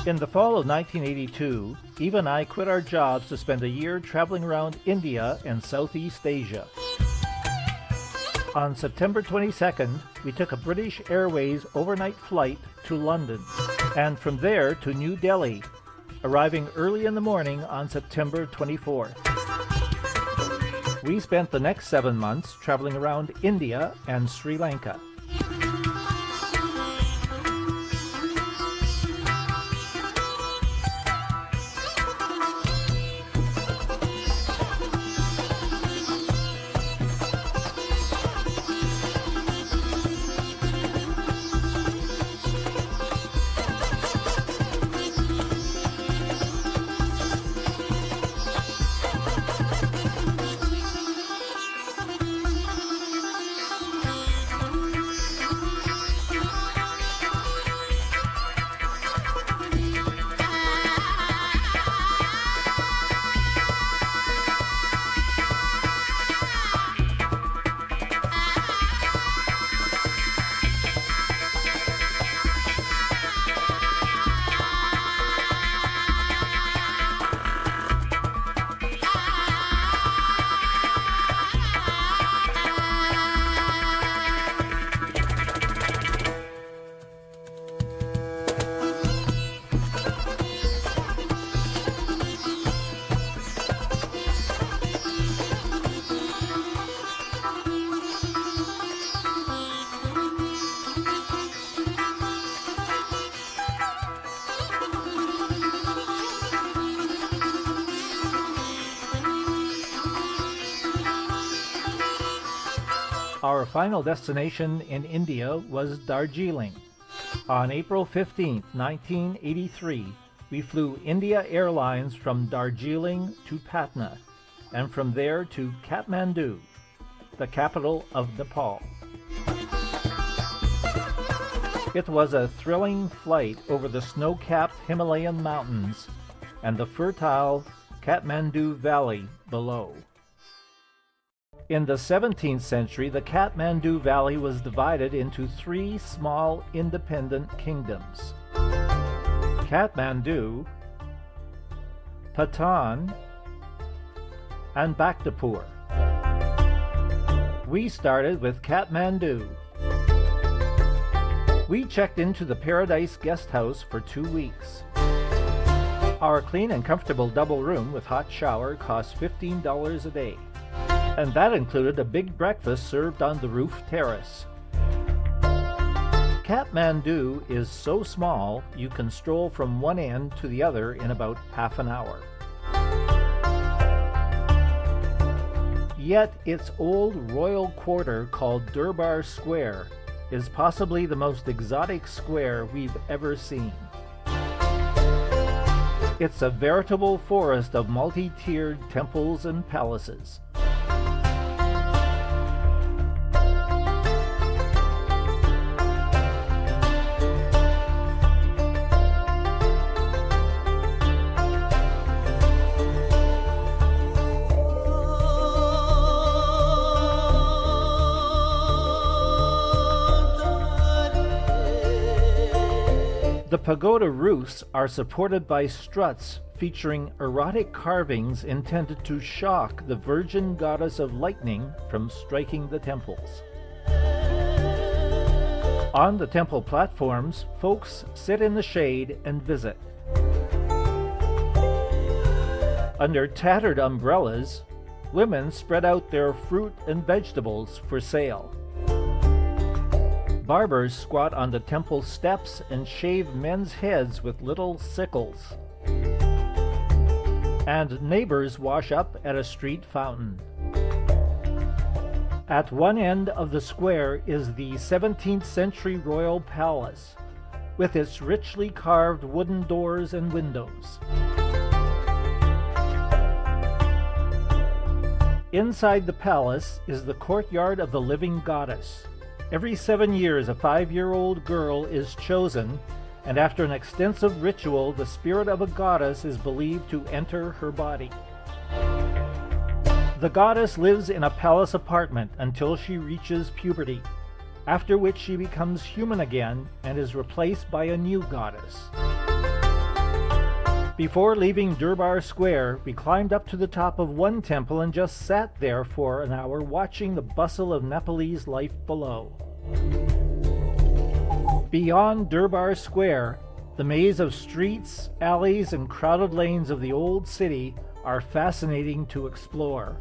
In the fall of 1982, Eva and I quit our jobs to spend a year traveling around India and Southeast Asia. On September 22nd, we took a British Airways overnight flight to London, and from there to New Delhi, arriving early in the morning on September 24th. We spent the next 7 months traveling around India and Sri Lanka. Our final destination in India was Darjeeling. On April 15, 1983, we flew India Airlines from Darjeeling to Patna, and from there to Kathmandu, the capital of Nepal. It was a thrilling flight over the snow-capped Himalayan mountains and the fertile Kathmandu Valley below. In the 17th century, the Kathmandu Valley was divided into 3 small independent kingdoms: Kathmandu, Patan, and Bhaktapur. We started with Kathmandu. We checked into the Paradise Guest House for 2 weeks. Our clean and comfortable double room with hot shower cost $15 a day, and that included a big breakfast served on the roof terrace. Kathmandu is so small you can stroll from one end to the other in about half an hour. Yet its old royal quarter called Durbar Square is possibly the most exotic square we've ever seen. It's a veritable forest of multi-tiered temples and palaces. The pagoda roofs are supported by struts featuring erotic carvings intended to shock the virgin goddess of lightning from striking the temples. On the temple platforms, folks sit in the shade and visit. Under tattered umbrellas, women spread out their fruit and vegetables for sale. Barbers squat on the temple steps and shave men's heads with little sickles. And neighbors wash up at a street fountain. At one end of the square is the 17th century royal palace, with its richly carved wooden doors and windows. Inside the palace is the courtyard of the living goddess. Every 7 years, a 5-year-old girl is chosen, and after an extensive ritual, the spirit of a goddess is believed to enter her body. The goddess lives in a palace apartment until she reaches puberty, after which she becomes human again and is replaced by a new goddess. Before leaving Durbar Square, we climbed up to the top of one temple and just sat there for an hour watching the bustle of Nepalese life below. Beyond Durbar Square, the maze of streets, alleys, and crowded lanes of the old city are fascinating to explore.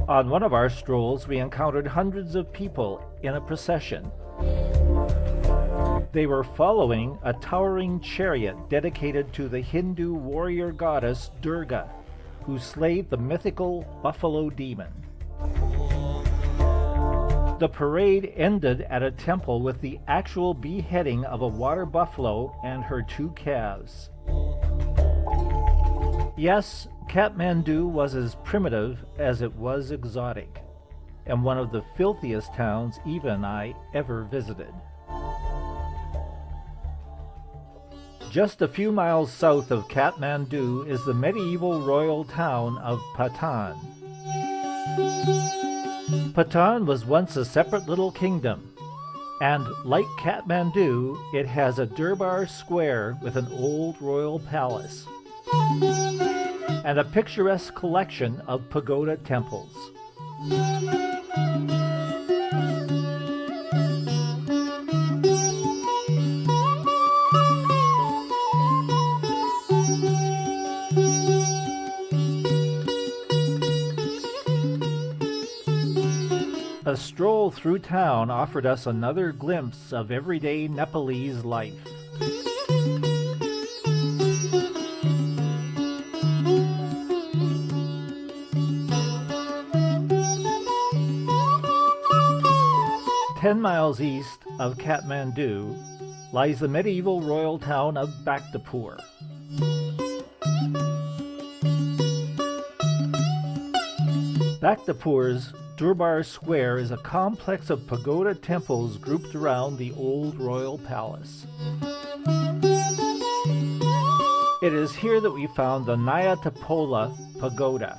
On one of our strolls, we encountered hundreds of people in a procession. They were following a towering chariot dedicated to the Hindu warrior goddess Durga, who slayed the mythical buffalo demon. The parade ended at a temple with the actual beheading of a water buffalo and her two calves. Yes, Kathmandu was as primitive as it was exotic, and one of the filthiest towns Eva and I ever visited. Just a few miles south of Kathmandu is the medieval royal town of Patan. Patan was once a separate little kingdom, and like Kathmandu, it has a Durbar Square with an old royal palace and a picturesque collection of pagoda temples. A stroll through town offered us another glimpse of everyday Nepalese life. "10 miles east of Kathmandu lies the medieval royal town of Bhaktapur. Bhaktapur's Durbar Square is a complex of pagoda temples grouped around the old royal palace. It is here that we found the Nyatapola Pagoda,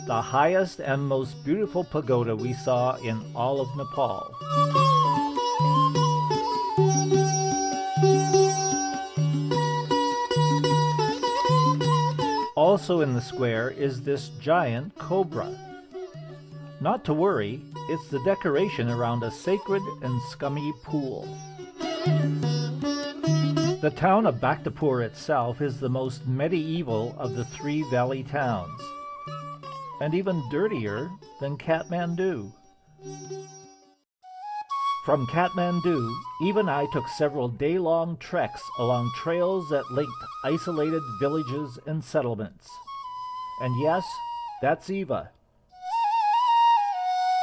the highest and most beautiful pagoda we saw in all of Nepal. Also in the square is this giant cobra. Not to worry, it's the decoration around a sacred and scummy pool. The town of Bhaktapur itself is the most medieval of the three valley towns, and even dirtier than Kathmandu. From Kathmandu, Eva and I took several day-long treks along trails that linked isolated villages and settlements. And yes, that's Eva.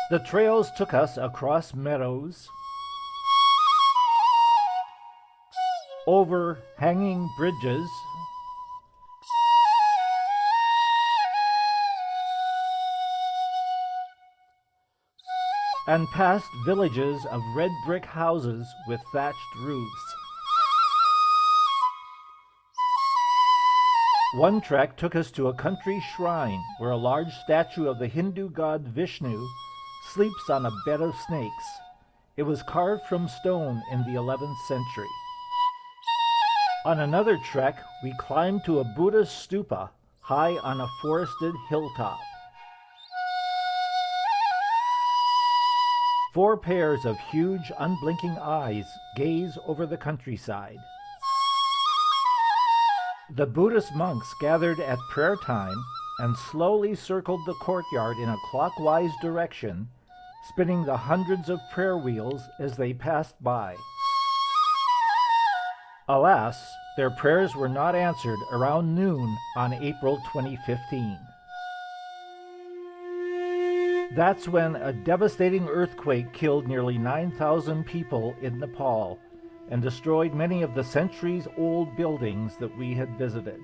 The trails took us across meadows, over hanging bridges, and past villages of red brick houses with thatched roofs. One trek took us to a country shrine where a large statue of the Hindu god Vishnu sleeps on a bed of snakes. It was carved from stone in the 11th century. On another trek, we climbed to a Buddhist stupa high on a forested hilltop. 4 pairs of huge, unblinking eyes gaze over the countryside. The Buddhist monks gathered at prayer time and slowly circled the courtyard in a clockwise direction, spinning the hundreds of prayer wheels as they passed by. Alas, their prayers were not answered around noon on April 2015. That's when a devastating earthquake killed nearly 9,000 people in Nepal and destroyed many of the centuries-old buildings that we had visited.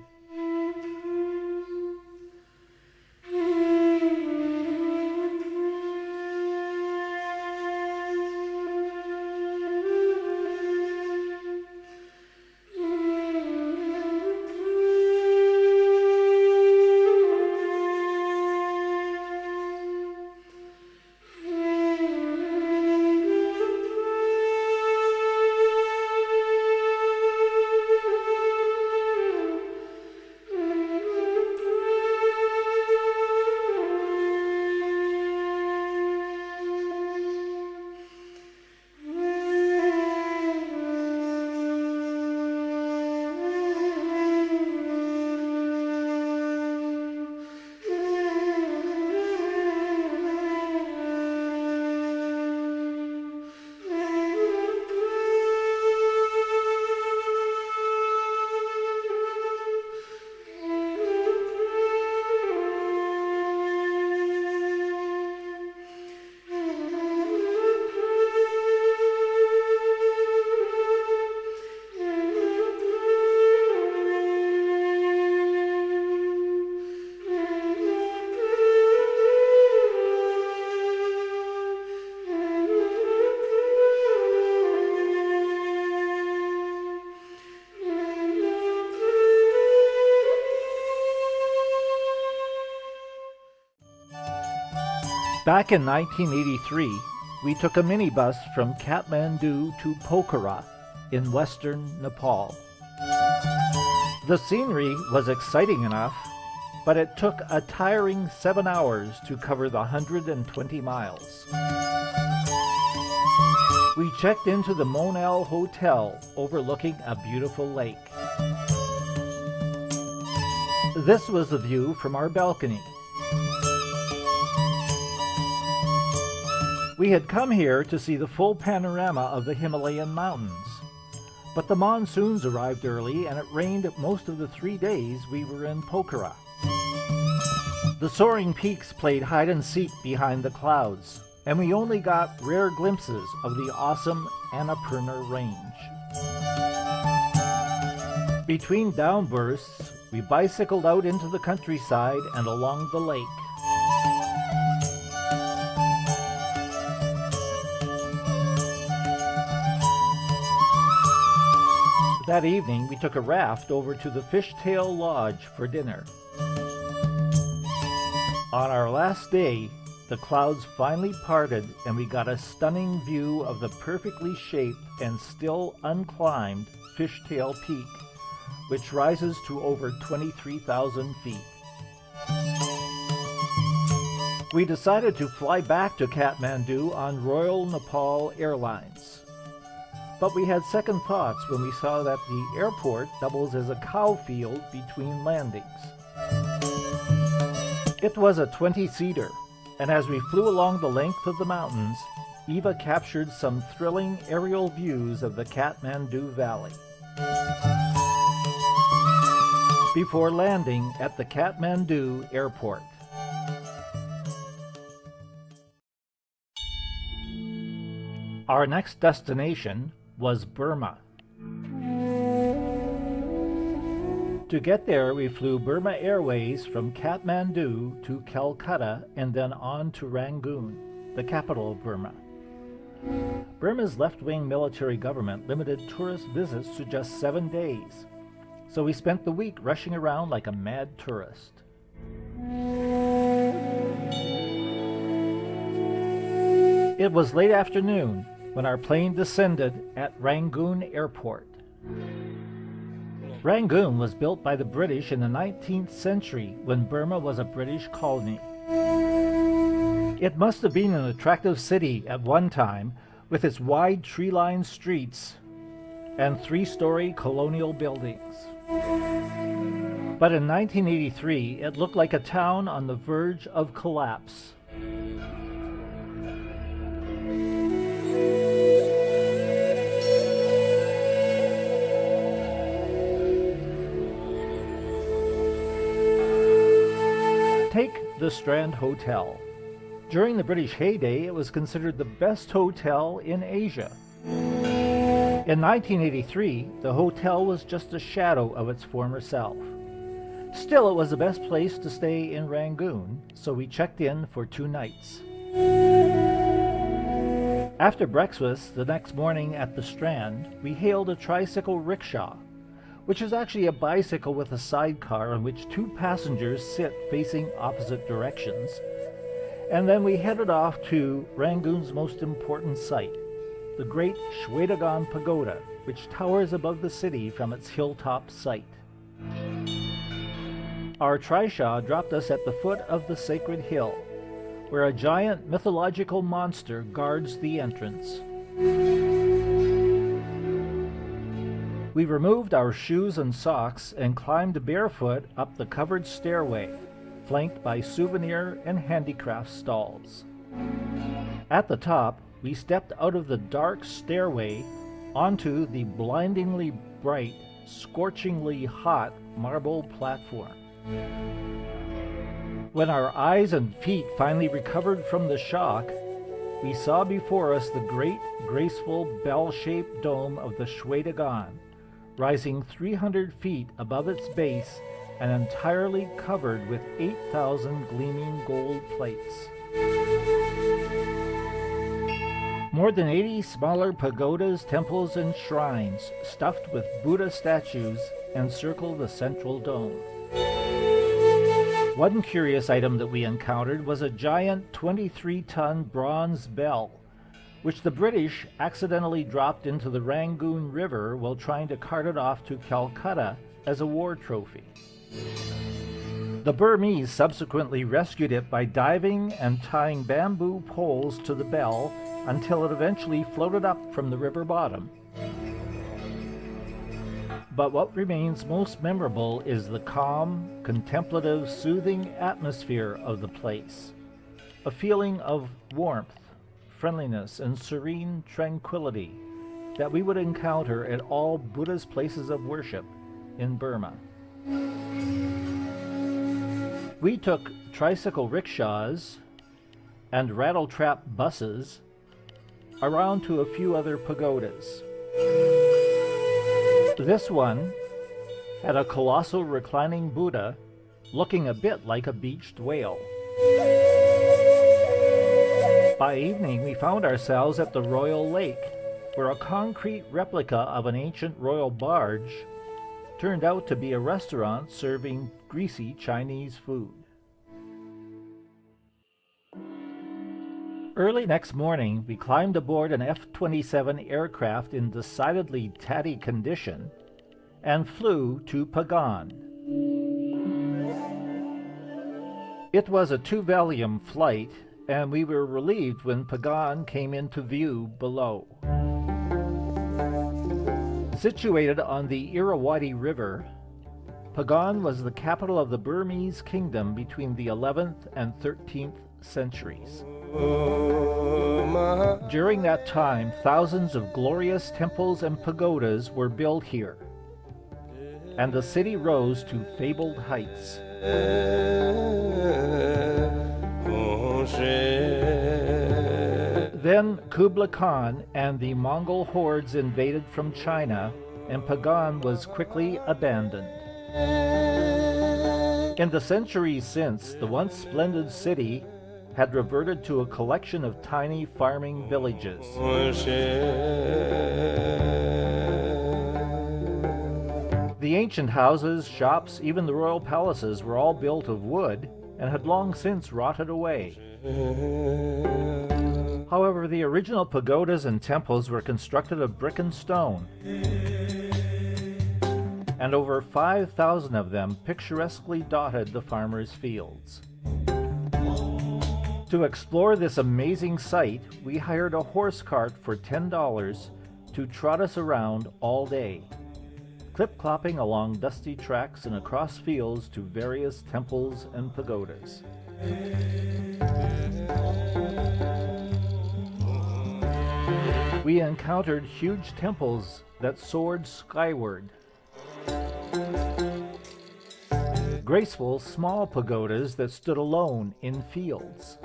Back in 1983, we took a minibus from Kathmandu to Pokhara in western Nepal. The scenery was exciting enough, but it took a tiring 7 hours to cover the 120 miles. We checked into the Monal Hotel overlooking a beautiful lake. This was the view from our balcony. We had come here to see the full panorama of the Himalayan mountains, but the monsoons arrived early and it rained most of the 3 days we were in Pokhara. The soaring peaks played hide and seek behind the clouds, and we only got rare glimpses of the awesome Annapurna Range. Between downbursts, we bicycled out into the countryside and along the lake. That evening, we took a raft over to the Fishtail Lodge for dinner. On our last day, the clouds finally parted and we got a stunning view of the perfectly shaped and still unclimbed Fishtail Peak, which rises to over 23,000 feet. We decided to fly back to Kathmandu on Royal Nepal Airlines. But we had second thoughts when we saw that the airport doubles as a cow field between landings. It was a 20-seater, and as we flew along the length of the mountains, Eva captured some thrilling aerial views of the Kathmandu Valley. Before landing at the Kathmandu airport. Our next destination was Burma. To get there, we flew Burma Airways from Kathmandu to Calcutta and then on to Rangoon, the capital of Burma. Burma's left-wing military government limited tourist visits to just 7 days, so we spent the week rushing around like a mad tourist. It was late afternoon when our plane descended at Rangoon Airport. Rangoon was built by the British in the 19th century when Burma was a British colony. It must have been an attractive city at one time with its wide tree-lined streets and 3-story colonial buildings. But in 1983, it looked like a town on the verge of collapse. Take the Strand Hotel. During the British heyday, it was considered the best hotel in Asia. In 1983, the hotel was just a shadow of its former self. Still, it was the best place to stay in Rangoon, so we checked in for 2 nights. After breakfast the next morning at the Strand, we hailed a tricycle rickshaw, which is actually a bicycle with a sidecar on which 2 passengers sit facing opposite directions, and then we headed off to Rangoon's most important site, the Great Shwedagon Pagoda, which towers above the city from its hilltop site. Our trishaw dropped us at the foot of the sacred hill, where a giant mythological monster guards the entrance. We removed our shoes and socks and climbed barefoot up the covered stairway, flanked by souvenir and handicraft stalls. At the top, we stepped out of the dark stairway onto the blindingly bright, scorchingly hot marble platform. When our eyes and feet finally recovered from the shock, we saw before us the great, graceful, bell-shaped dome of the Shwedagon, rising 300 feet above its base and entirely covered with 8,000 gleaming gold plates. More than 80 smaller pagodas, temples, and shrines, stuffed with Buddha statues, encircle the central dome. One curious item that we encountered was a giant 23-ton bronze bell, which the British accidentally dropped into the Rangoon River while trying to cart it off to Calcutta as a war trophy. The Burmese subsequently rescued it by diving and tying bamboo poles to the bell until it eventually floated up from the river bottom. But what remains most memorable is the calm, contemplative, soothing atmosphere of the place. A feeling of warmth, friendliness, and serene tranquility that we would encounter at all Buddhist places of worship in Burma. We took tricycle rickshaws and rattletrap buses around to a few other pagodas. This one had a colossal reclining Buddha looking a bit like a beached whale. By evening, we found ourselves at the Royal Lake, where a concrete replica of an ancient royal barge turned out to be a restaurant serving greasy Chinese food. Early next morning, we climbed aboard an F-27 aircraft in decidedly tatty condition and flew to Pagan. It was a 2-volume flight, and we were relieved when Pagan came into view below. Situated on the Irrawaddy River, Pagan was the capital of the Burmese kingdom between the 11th and 13th centuries. During that time, thousands of glorious temples and pagodas were built here, and the city rose to fabled heights. Then Kublai Khan and the Mongol hordes invaded from China, and Pagan was quickly abandoned. In the centuries since, the once splendid city had reverted to a collection of tiny farming villages. The ancient houses, shops, even the royal palaces were all built of wood and had long since rotted away. However, the original pagodas and temples were constructed of brick and stone, and over 5,000 of them picturesquely dotted the farmers' fields. To explore this amazing site, we hired a horse cart for $10 to trot us around all day. clip-clopping along dusty tracks and across fields to various temples and pagodas. We encountered huge temples that soared skyward, graceful small pagodas that stood alone in fields,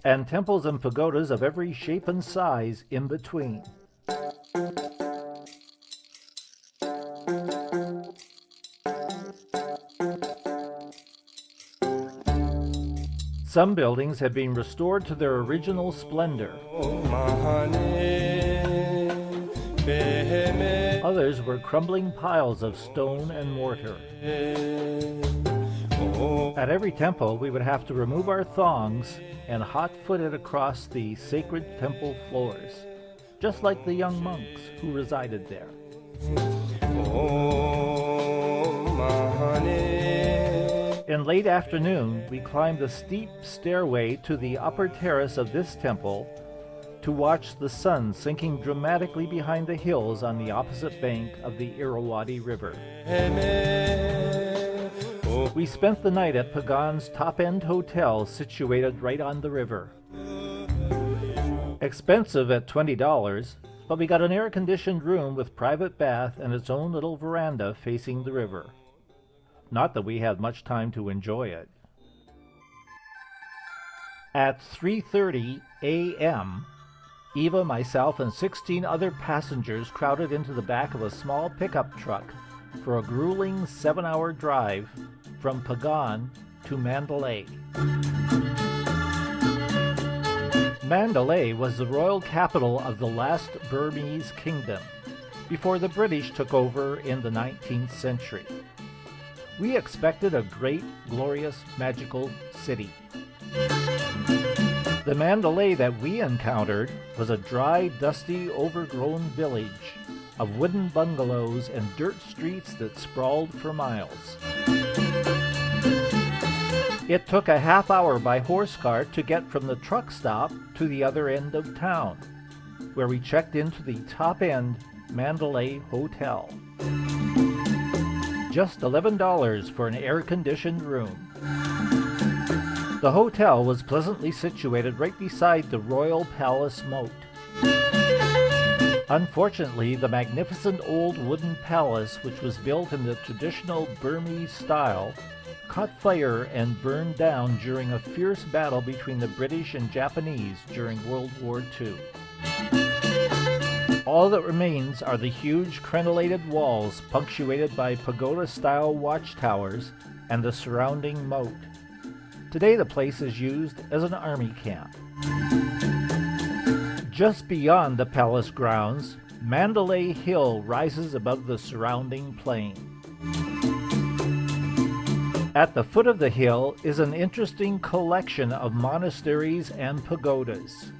and temples and pagodas of every shape and size in between. Some buildings have been restored to their original splendor. Others were crumbling piles of stone and mortar. At every temple, we would have to remove our thongs and hot-foot it across the sacred temple floors, just like the young monks who resided there. In late afternoon, we climbed the steep stairway to the upper terrace of this temple to watch the sun sinking dramatically behind the hills on the opposite bank of the Irrawaddy River. We spent the night at Pagan's top-end hotel situated right on the river. Expensive at $20, but we got an air-conditioned room with private bath and its own little veranda facing the river. Not that we had much time to enjoy it. At 3:30 a.m., Eva, myself, and 16 other passengers crowded into the back of a small pickup truck for a grueling 7-hour drive from Pagan to Mandalay. Mandalay was the royal capital of the last Burmese kingdom, before the British took over in the 19th century. We expected a great, glorious, magical city. The Mandalay that we encountered was a dry, dusty, overgrown village of wooden bungalows and dirt streets that sprawled for miles. It took a half hour by horse cart to get from the truck stop to the other end of town, where we checked into the top-end Mandalay Hotel. Just $11 for an air-conditioned room. The hotel was pleasantly situated right beside the Royal Palace moat. Unfortunately, the magnificent old wooden palace, which was built in the traditional Burmese style, caught fire and burned down during a fierce battle between the British and Japanese during World War II. All that remains are the huge crenellated walls punctuated by pagoda-style watchtowers and the surrounding moat. Today the place is used as an army camp. Just beyond the palace grounds, Mandalay Hill rises above the surrounding plain. At the foot of the hill is an interesting collection of monasteries and pagodas.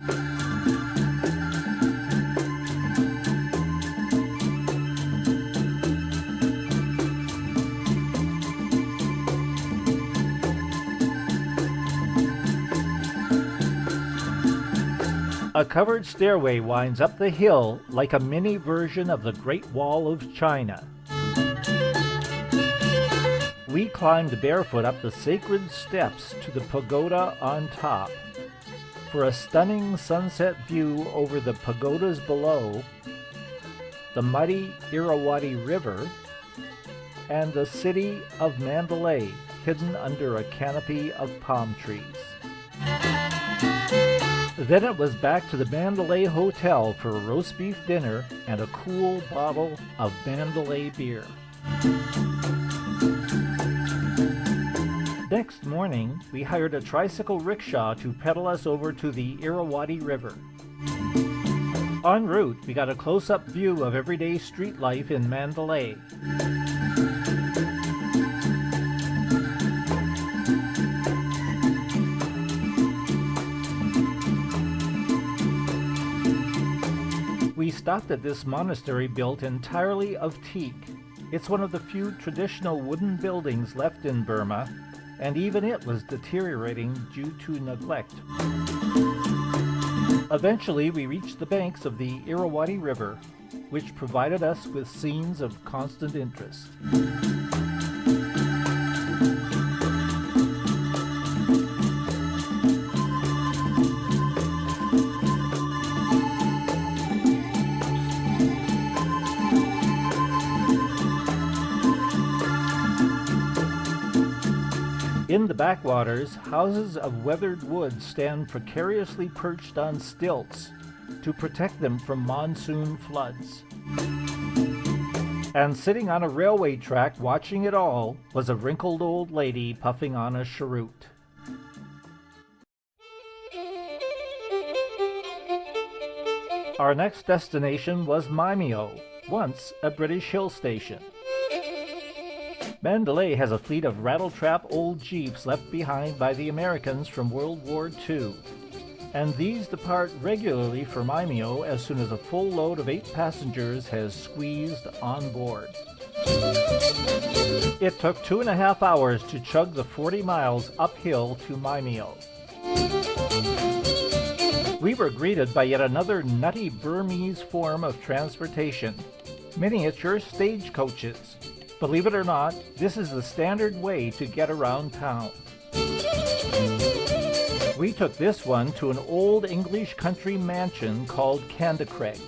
A covered stairway winds up the hill like a mini version of the Great Wall of China. We climbed barefoot up the sacred steps to the pagoda on top. For a stunning sunset view over the pagodas below, the muddy Irrawaddy River, and the city of Mandalay hidden under a canopy of palm trees. Then it was back to the Mandalay Hotel for a roast beef dinner and a cool bottle of Mandalay beer. Next morning, we hired a tricycle rickshaw to pedal us over to the Irrawaddy River. En route, we got a close-up view of everyday street life in Mandalay. We stopped at this monastery built entirely of teak. It's one of the few traditional wooden buildings left in Burma, and even it was deteriorating due to neglect. Eventually, we reached the banks of the Irrawaddy River, which provided us with scenes of constant interest. In the backwaters, houses of weathered wood stand precariously perched on stilts to protect them from monsoon floods. And sitting on a railway track watching it all was a wrinkled old lady puffing on a cheroot. Our next destination was Mymio, once a British hill station. Mandalay has a fleet of rattletrap old jeeps left behind by the Americans from World War II, and these depart regularly for Mymio as soon as a full load of 8 passengers has squeezed on board. It took 2.5 hours to chug the 40 miles uphill to Mymio. We were greeted by yet another nutty Burmese form of transportation, miniature stagecoaches. Believe it or not, this is the standard way to get around town. We took this one to an old English country mansion called Candycraig.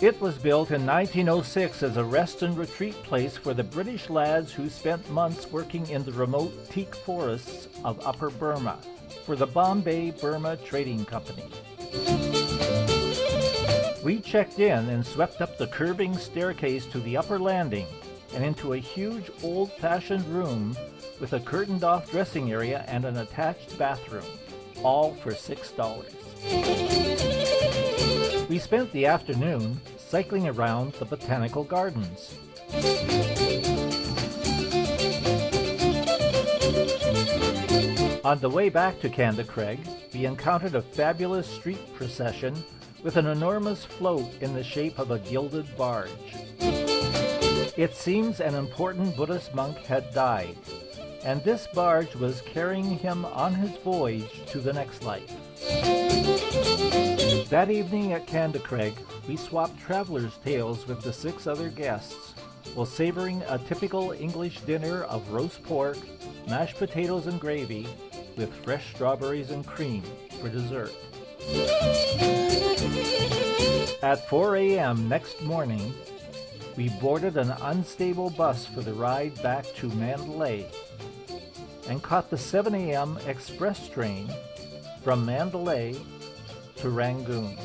It was built in 1906 as a rest and retreat place for the British lads who spent months working in the remote teak forests of Upper Burma for the Bombay Burma Trading Company. We checked in and swept up the curving staircase to the upper landing and into a huge old-fashioned room with a curtained-off dressing area and an attached bathroom, all for $6. We spent the afternoon cycling around the botanical gardens. On the way back to Candycraig, we encountered a fabulous street procession with an enormous float in the shape of a gilded barge. It seems an important Buddhist monk had died, and this barge was carrying him on his voyage to the next life. That evening at Candycraig, we swapped travelers' tales with the 6 other guests, while savoring a typical English dinner of roast pork, mashed potatoes and gravy, with fresh strawberries and cream for dessert. At 4 a.m. next morning, we boarded an unstable bus for the ride back to Mandalay and caught the 7 a.m. express train from Mandalay to Rangoon.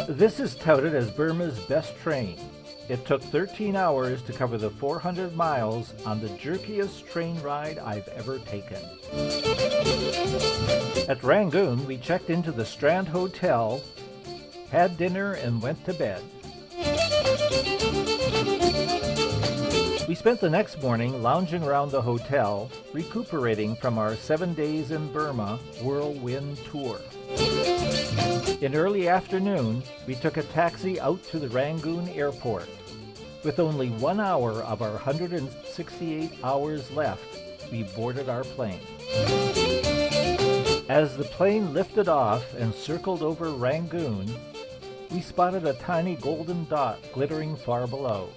This is touted as Burma's best train. It took 13 hours to cover the 400 miles on the jerkiest train ride I've ever taken. At Rangoon, we checked into the Strand Hotel, had dinner, and went to bed. We spent the next morning lounging around the hotel, recuperating from our 7 days in Burma whirlwind tour. In early afternoon, we took a taxi out to the Rangoon airport. With only 1 hour of our 168 hours left, we boarded our plane. As the plane lifted off and circled over Rangoon, we spotted a tiny golden dot glittering far below.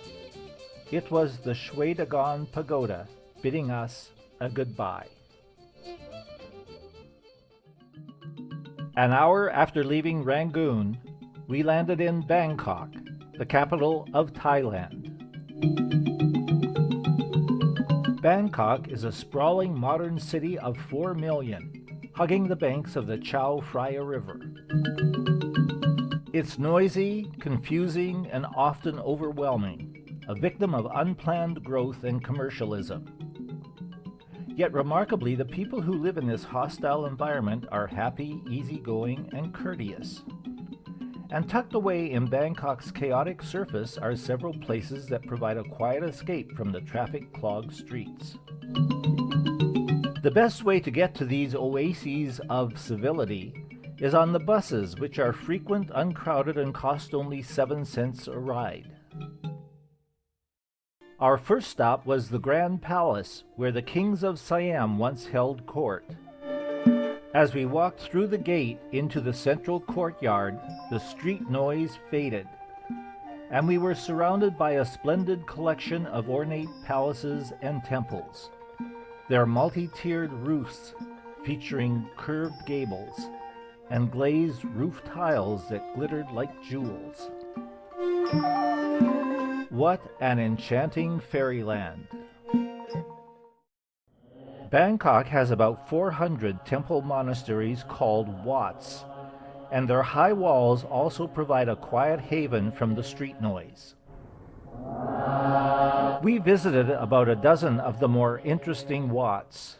It was the Shwedagon Pagoda bidding us a goodbye. An hour after leaving Rangoon, we landed in Bangkok, the capital of Thailand. Bangkok is a sprawling modern city of 4 million, hugging the banks of the Chao Phraya River. It's noisy, confusing, and often overwhelming, a victim of unplanned growth and commercialism. Yet remarkably, the people who live in this hostile environment are happy, easygoing, and courteous. And tucked away in Bangkok's chaotic surface are several places that provide a quiet escape from the traffic-clogged streets. The best way to get to these oases of civility is on the buses, which are frequent, uncrowded, and cost only 7 cents a ride. Our first stop was the Grand Palace, where the kings of Siam once held court. As we walked through the gate into the central courtyard, the street noise faded, and we were surrounded by a splendid collection of ornate palaces and temples, their multi-tiered roofs featuring curved gables and glazed roof tiles that glittered like jewels. What an enchanting fairyland! Bangkok has about 400 temple monasteries called Wats, and their high walls also provide a quiet haven from the street noise. We visited about a dozen of the more interesting Wats.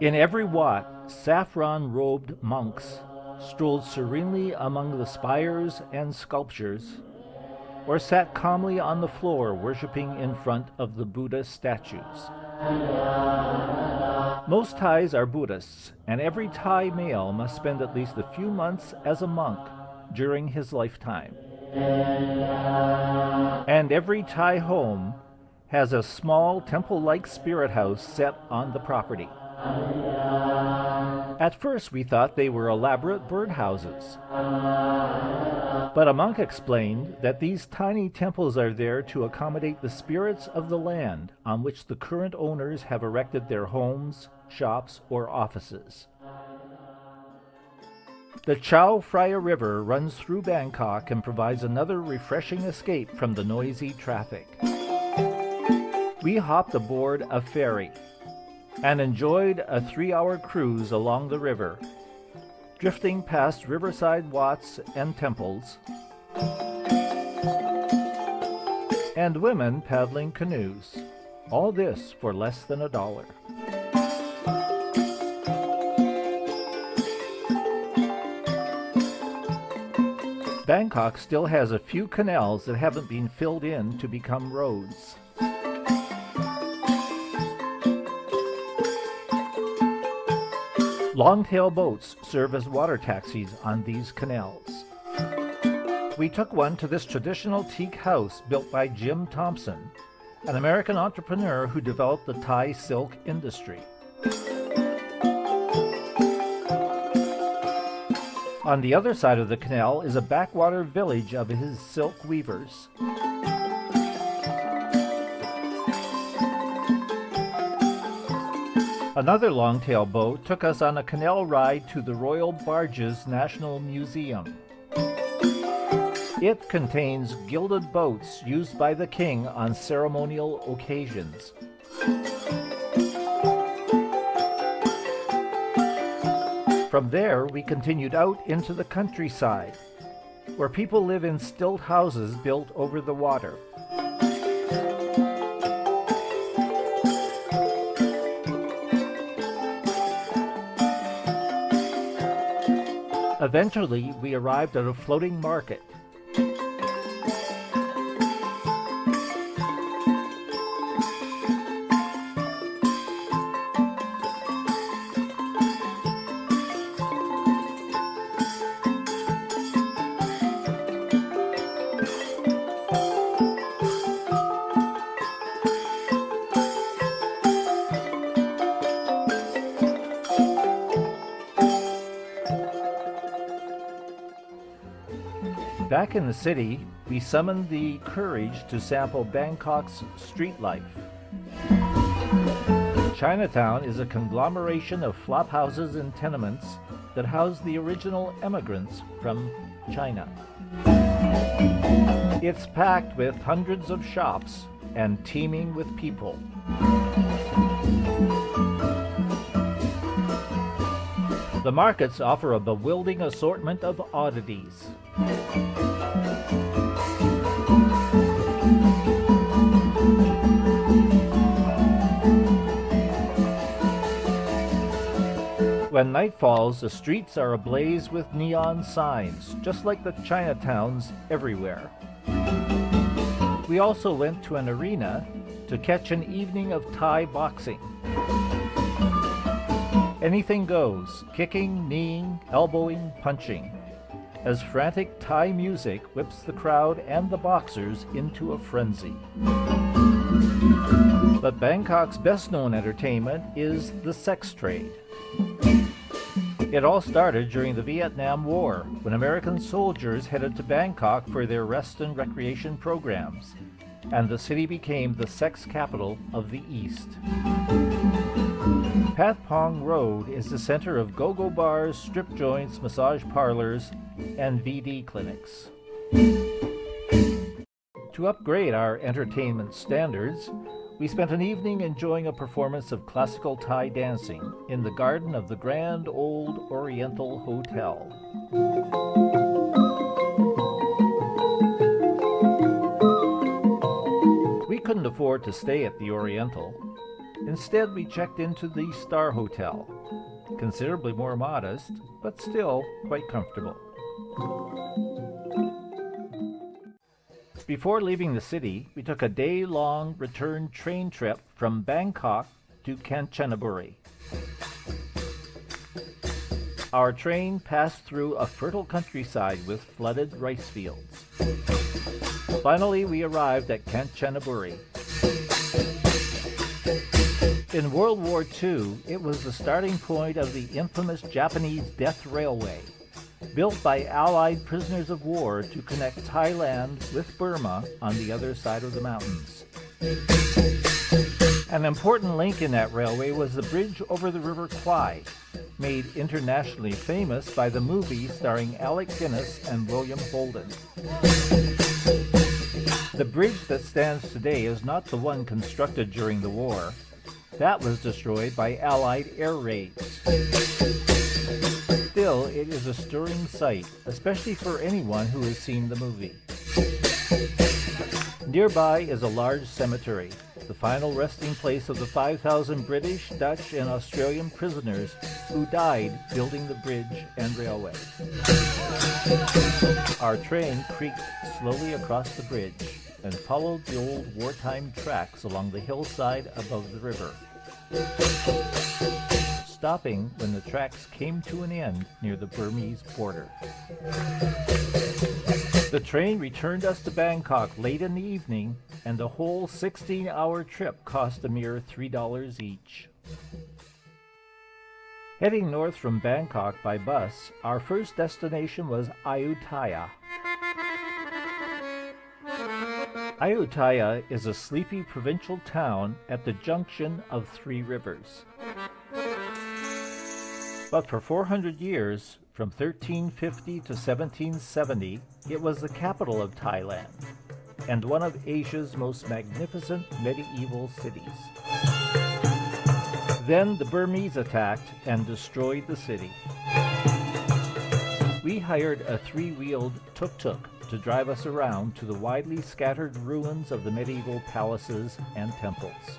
In every Wat, saffron-robed monks strolled serenely among the spires and sculptures, or sat calmly on the floor worshiping in front of the Buddha statues. Most Thais are Buddhists, and every Thai male must spend at least a few months as a monk during his lifetime. And every Thai home has a small temple-like spirit house set on the property. At first we thought they were elaborate birdhouses, but a monk explained that these tiny temples are there to accommodate the spirits of the land on which the current owners have erected their homes, shops, or offices. The Chao Phraya River runs through Bangkok and provides another refreshing escape from the noisy traffic. We hopped aboard a ferry and enjoyed a 3-hour cruise along the river, drifting past riverside Wats and temples, and women paddling canoes. All this for less than $1. Bangkok still has a few canals that haven't been filled in to become roads. Long-tail boats serve as water taxis on these canals. We took one to this traditional teak house built by Jim Thompson, an American entrepreneur who developed the Thai silk industry. On the other side of the canal is a backwater village of his silk weavers. Another long-tail boat took us on a canal ride to the Royal Barges National Museum. It contains gilded boats used by the king on ceremonial occasions. From there, we continued out into the countryside, where people live in stilt houses built over the water. Eventually, we arrived at a floating market. Back in the city, we summoned the courage to sample Bangkok's street life. Chinatown is a conglomeration of flop houses and tenements that house the original immigrants from China. It's packed with hundreds of shops and teeming with people. The markets offer a bewildering assortment of oddities. When night falls, the streets are ablaze with neon signs, just like the Chinatowns everywhere. We also went to an arena to catch an evening of Thai boxing. Anything goes, kicking, kneeing, elbowing, punching, as frantic Thai music whips the crowd and the boxers into a frenzy. But Bangkok's best-known entertainment is the sex trade. It all started during the Vietnam War, when American soldiers headed to Bangkok for their rest and recreation programs, and the city became the sex capital of the East. Pat Pong Road is the center of go-go bars, strip joints, massage parlors, and VD clinics. To upgrade our entertainment standards, we spent an evening enjoying a performance of classical Thai dancing in the garden of the Grand Old Oriental Hotel. We couldn't afford to stay at the Oriental. Instead, we checked into the Star Hotel, considerably more modest, but still quite comfortable. Before leaving the city, we took a day-long return train trip from Bangkok to Kanchanaburi. Our train passed through a fertile countryside with flooded rice fields. Finally, we arrived at Kanchanaburi. In World War II, it was the starting point of the infamous Japanese Death Railway, built by Allied prisoners of war to connect Thailand with Burma on the other side of the mountains. An important link in that railway was the bridge over the River Kwai, made internationally famous by the movie starring Alec Guinness and William Holden. The bridge that stands today is not the one constructed during the war. That was destroyed by Allied air raids. Still, it is a stirring sight, especially for anyone who has seen the movie. Nearby is a large cemetery, the final resting place of the 5,000 British, Dutch, and Australian prisoners who died building the bridge and railway. Our train creaked slowly across the bridge and followed the old wartime tracks along the hillside above the river, stopping when the tracks came to an end near the Burmese border. The train returned us to Bangkok late in the evening, and the whole 16-hour trip cost a mere $3 each. Heading north from Bangkok by bus, our first destination was Ayutthaya. Ayutthaya is a sleepy provincial town at the junction of three rivers. But for 400 years, from 1350 to 1770, it was the capital of Thailand and one of Asia's most magnificent medieval cities. Then the Burmese attacked and destroyed the city. We hired a three-wheeled tuk-tuk to drive us around to the widely scattered ruins of the medieval palaces and temples.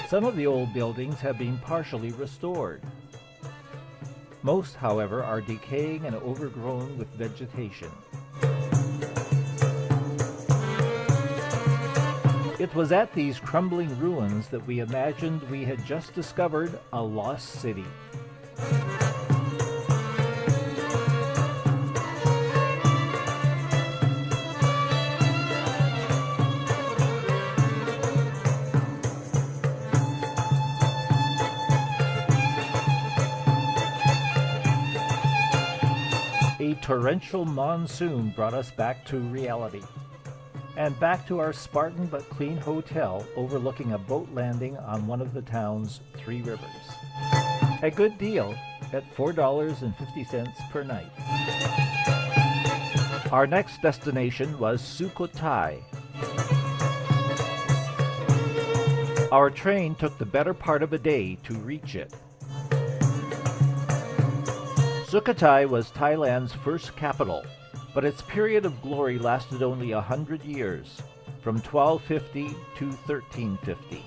Some of the old buildings have been partially restored. Most, however, are decaying and overgrown with vegetation. It was at these crumbling ruins that we imagined we had just discovered a lost city. A torrential monsoon brought us back to reality, and back to our Spartan but clean hotel overlooking a boat landing on one of the town's three rivers. A good deal at $4.50 per night. Our next destination was Sukhothai. Our train took the better part of a day to reach it. Sukhothai was Thailand's first capital, but its period of glory lasted only 100 years, from 1250 to 1350.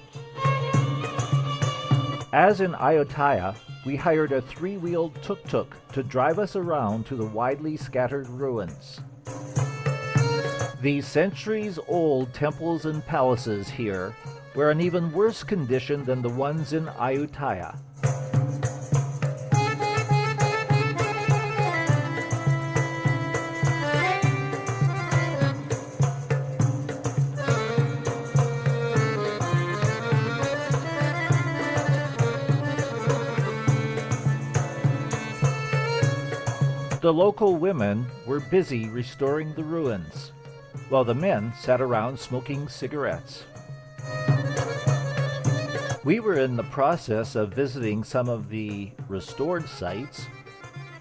As in Ayutthaya, we hired a three-wheeled tuk-tuk to drive us around to the widely scattered ruins. The centuries-old temples and palaces here were in even worse condition than the ones in Ayutthaya. The local women were busy restoring the ruins, while the men sat around smoking cigarettes. We were in the process of visiting some of the restored sites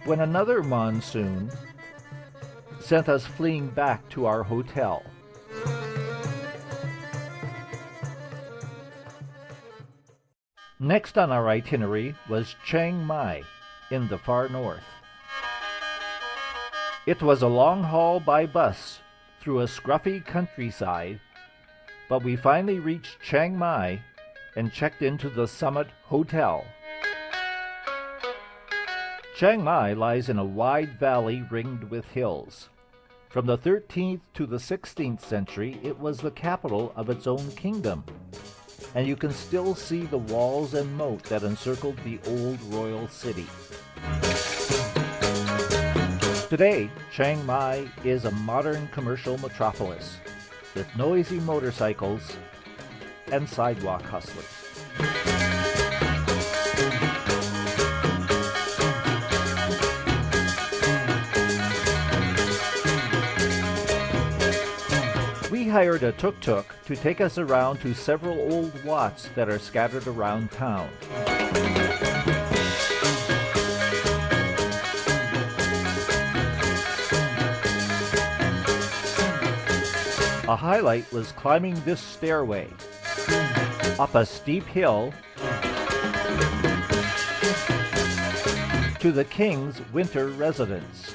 when another monsoon sent us fleeing back to our hotel. Next on our itinerary was Chiang Mai in the far north. It was a long haul by bus through a scruffy countryside, but we finally reached Chiang Mai and checked into the Summit Hotel. Chiang Mai lies in a wide valley ringed with hills. From the 13th to the 16th century, it was the capital of its own kingdom, and you can still see the walls and moat that encircled the old royal city. Today, Chiang Mai is a modern commercial metropolis with noisy motorcycles and sidewalk hustlers. We hired a tuk-tuk to take us around to several old wats that are scattered around town. A highlight was climbing this stairway up a steep hill to the king's winter residence.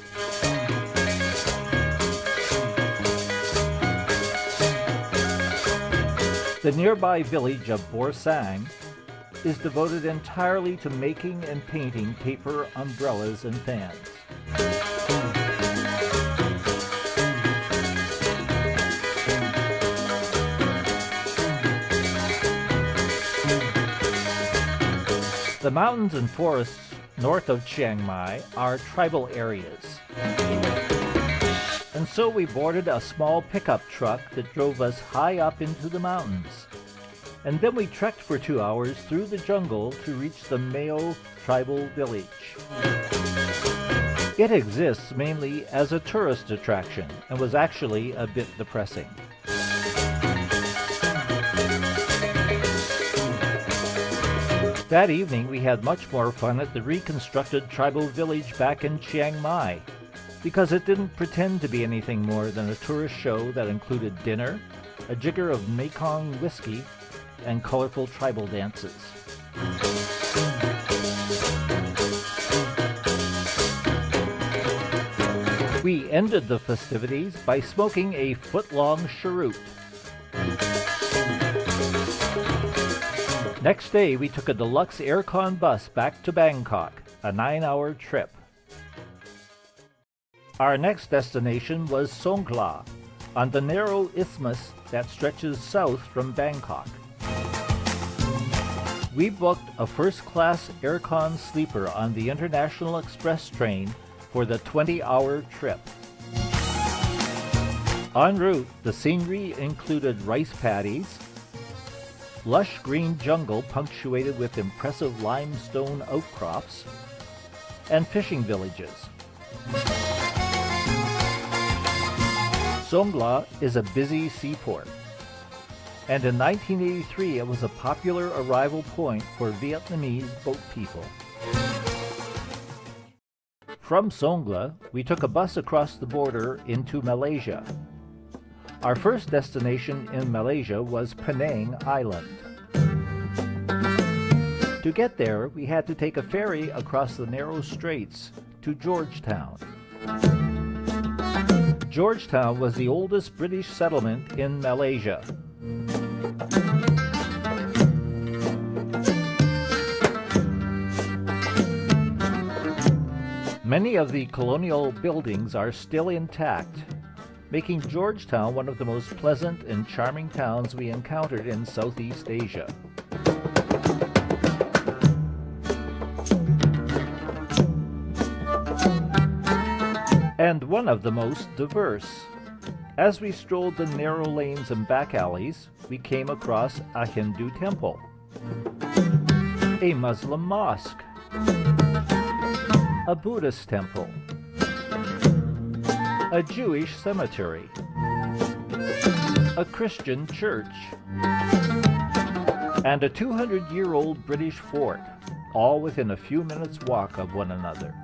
The nearby village of Borsang is devoted entirely to making and painting paper umbrellas and fans. The mountains and forests north of Chiang Mai are tribal areas. And so we boarded a small pickup truck that drove us high up into the mountains. And then we trekked for 2 hours through the jungle to reach the Meo tribal village. It exists mainly as a tourist attraction and was actually a bit depressing. That evening we had much more fun at the reconstructed tribal village back in Chiang Mai, because it didn't pretend to be anything more than a tourist show that included dinner, a jigger of Mekong whiskey, and colorful tribal dances. We ended the festivities by smoking a foot-long cheroot. Next day, we took a deluxe aircon bus back to Bangkok, a 9-hour trip. Our next destination was Songkhla, on the narrow isthmus that stretches south from Bangkok. We booked a first-class aircon sleeper on the International Express train for the 20-hour trip. En route, the scenery included rice paddies, lush green jungle punctuated with impressive limestone outcrops, and fishing villages. Songkhla is a busy seaport, and in 1983 it was a popular arrival point for Vietnamese boat people. From Songkhla, we took a bus across the border into Malaysia. Our first destination in Malaysia was Penang Island. To get there, we had to take a ferry across the narrow straits to Georgetown. Georgetown was the oldest British settlement in Malaysia. Many of the colonial buildings are still intact, making Georgetown one of the most pleasant and charming towns we encountered in Southeast Asia. And one of the most diverse. As we strolled the narrow lanes and back alleys, we came across a Hindu temple, a Muslim mosque, a Buddhist temple, a Jewish cemetery, a Christian church, and a 200-year-old British fort, all within a few minutes' walk of one another.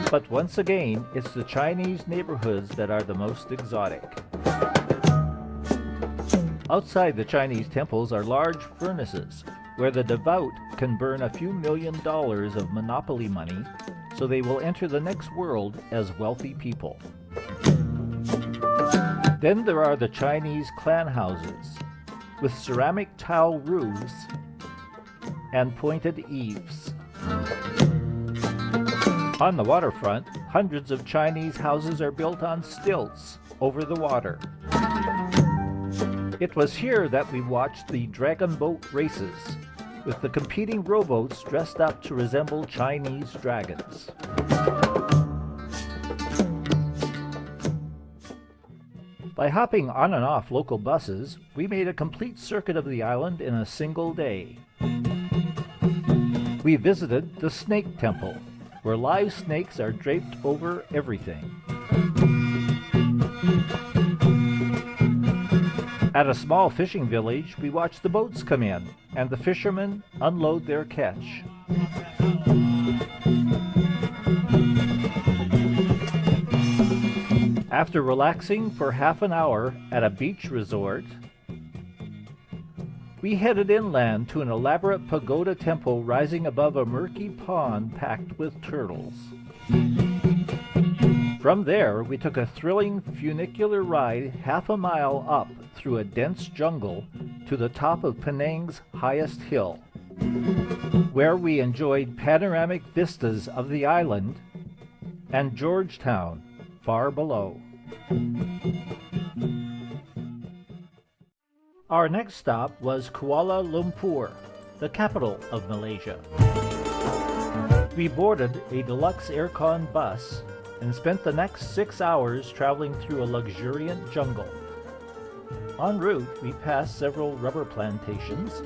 But once again, it's the Chinese neighborhoods that are the most exotic. Outside the Chinese temples are large furnaces, where the devout can burn a few $1 million of monopoly money, so they will enter the next world as wealthy people. Then there are the Chinese clan houses, with ceramic tile roofs and pointed eaves. On the waterfront, hundreds of Chinese houses are built on stilts over the water. It was here that we watched the dragon boat races, with the competing rowboats dressed up to resemble Chinese dragons. By hopping on and off local buses, we made a complete circuit of the island in a single day. We visited the Snake Temple, where live snakes are draped over everything. At a small fishing village, we watched the boats come in and the fishermen unload their catch. After relaxing for half an hour at a beach resort, we headed inland to an elaborate pagoda temple rising above a murky pond packed with turtles. From there, we took a thrilling funicular ride half a mile up through a dense jungle to the top of Penang's highest hill, where we enjoyed panoramic vistas of the island and Georgetown far below. Our next stop was Kuala Lumpur, the capital of Malaysia. We boarded a deluxe aircon bus and spent the next 6 hours traveling through a luxuriant jungle. En route, we passed several rubber plantations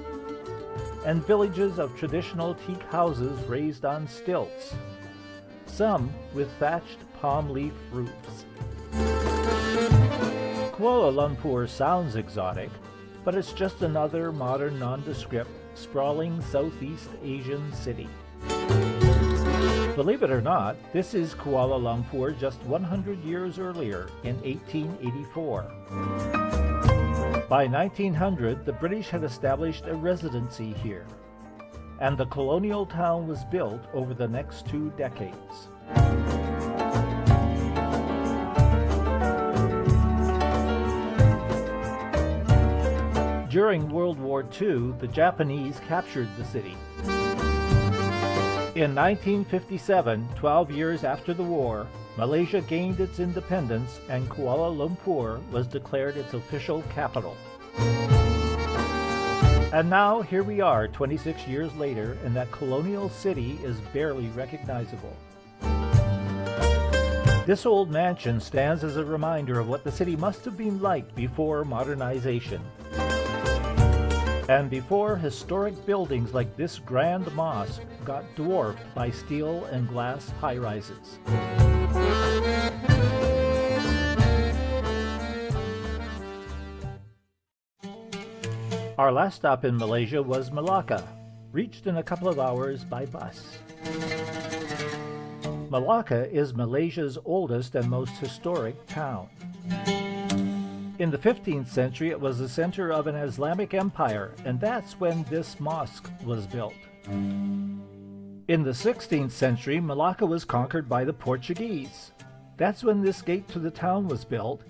and villages of traditional teak houses raised on stilts, some with thatched palm leaf roofs. Kuala Lumpur sounds exotic, but it's just another modern, nondescript, sprawling Southeast Asian city. Believe it or not, this is Kuala Lumpur just 100 years earlier, in 1884. By 1900, the British had established a residency here, and the colonial town was built over the next 2 decades. During World War II, the Japanese captured the city. In 1957, 12 years after the war, Malaysia gained its independence and Kuala Lumpur was declared its official capital. And now here we are 26 years later, and that colonial city is barely recognizable. This old mansion stands as a reminder of what the city must have been like before modernization, and before historic buildings like this grand mosque got dwarfed by steel and glass high-rises. Our last stop in Malaysia was Malacca, reached in a couple of hours by bus. Malacca is Malaysia's oldest and most historic town. In the 15th century, it was the center of an Islamic empire, and that's when this mosque was built. In the 16th century, Malacca was conquered by the Portuguese. That's when this gate to the town was built,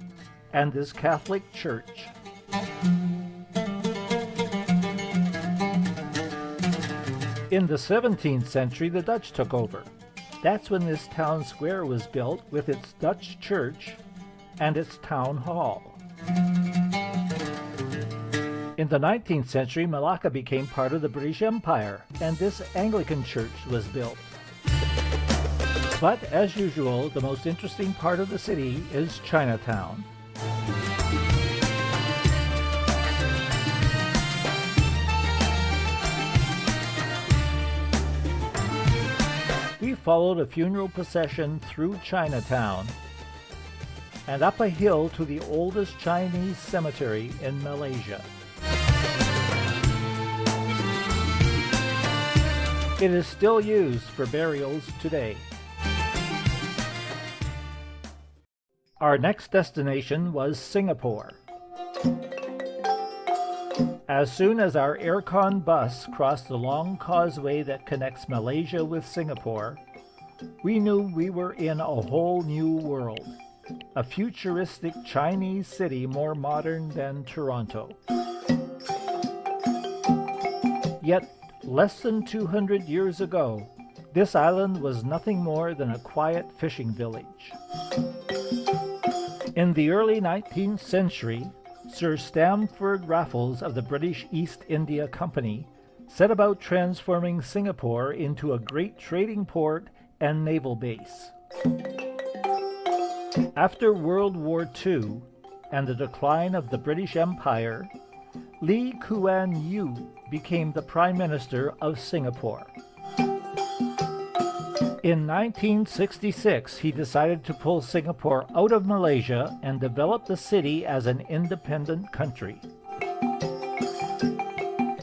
and this Catholic church. In the 17th century, the Dutch took over. That's when this town square was built with its Dutch church and its town hall. In the 19th century, Malacca became part of the British Empire, and this Anglican church was built. But, as usual, the most interesting part of the city is Chinatown. We followed a funeral procession through Chinatown and up a hill to the oldest Chinese cemetery in Malaysia. It is still used for burials today. Our next destination was Singapore. As soon as our aircon bus crossed the long causeway that connects Malaysia with Singapore, we knew we were in a whole new world, a futuristic Chinese city more modern than Toronto. Yet, less than 200 years ago, this island was nothing more than a quiet fishing village. In the early 19th century, Sir Stamford Raffles of the British East India Company set about transforming Singapore into a great trading port and naval base. After World War II and the decline of the British Empire, Lee Kuan Yew became the Prime Minister of Singapore. In 1966, he decided to pull Singapore out of Malaysia and develop the city as an independent country.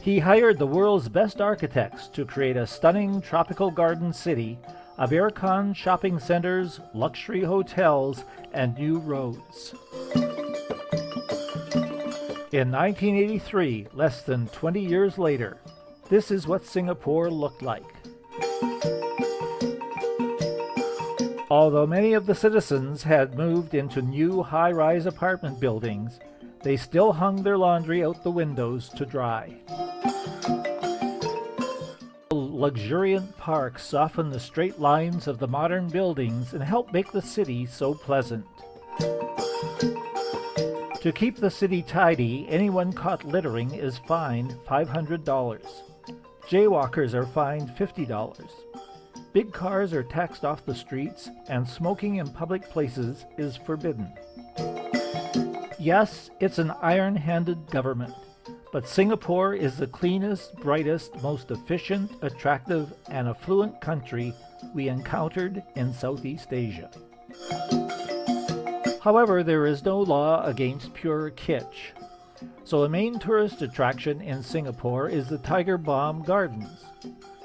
He hired the world's best architects to create a stunning tropical garden city of aircon shopping centers, luxury hotels, and new roads. In 1983, less than 20 years later, this is what Singapore looked like. Although many of the citizens had moved into new high-rise apartment buildings, they still hung their laundry out the windows to dry. Luxuriant parks soften the straight lines of the modern buildings and help make the city so pleasant. To keep the city tidy, anyone caught littering is fined $500. Jaywalkers are fined $50. Big cars are taxed off the streets, and smoking in public places is forbidden. Yes, it's an iron-handed government, but Singapore is the cleanest, brightest, most efficient, attractive, and affluent country we encountered in Southeast Asia. However, there is no law against pure kitsch. So the main tourist attraction in Singapore is the Tiger Balm Gardens,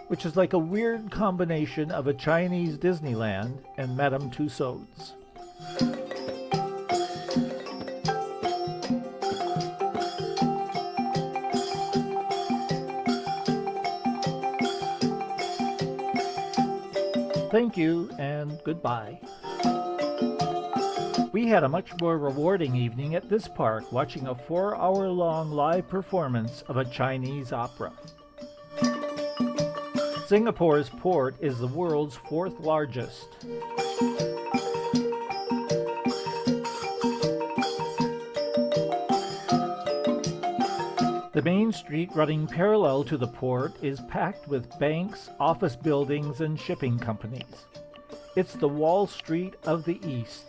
which is like a weird combination of a Chinese Disneyland and Madame Tussauds. Thank you and goodbye. We had a much more rewarding evening at this park watching a 4-hour-long live performance of a Chinese opera. Singapore's port is the world's 4th largest. The main street running parallel to the port is packed with banks, office buildings, and shipping companies. It's the Wall Street of the East.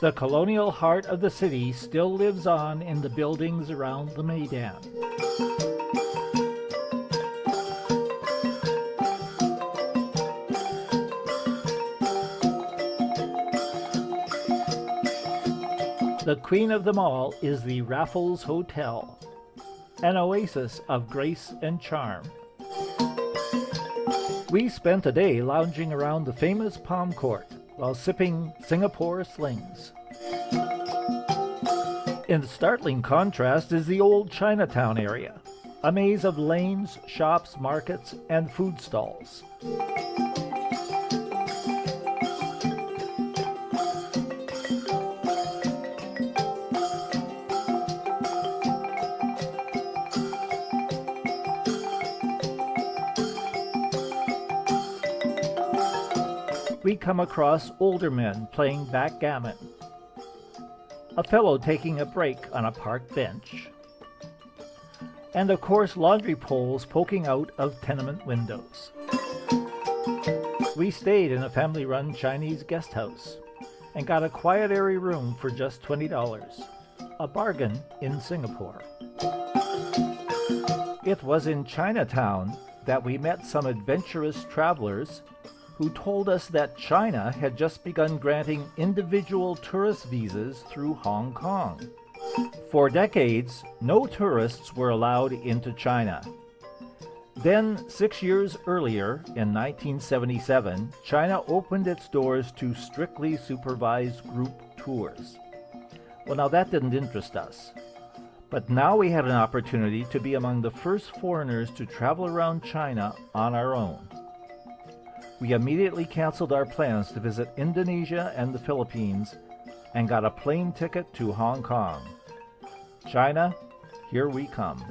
The colonial heart of the city still lives on in the buildings around the Maidan. The queen of them all is the Raffles Hotel, an oasis of grace and charm. We spent a day lounging around the famous Palm Court while sipping Singapore slings. In startling contrast is the old Chinatown area, a maze of lanes, shops, markets, and food stalls. we come across older men playing backgammon, a fellow taking a break on a park bench, and of course laundry poles poking out of tenement windows. We stayed in a family-run Chinese guest house and got a quiet airy room for just $20, a bargain in Singapore. It was in Chinatown that we met some adventurous travelers who told us that China had just begun granting individual tourist visas through Hong Kong. For decades, no tourists were allowed into China. Then, 6 years earlier, in 1977, China opened its doors to strictly supervised group tours. Well, now that didn't interest us. But now we had an opportunity to be among the first foreigners to travel around China on our own. We immediately canceled our plans to visit Indonesia and the Philippines and got a plane ticket to Hong Kong. China, here we come.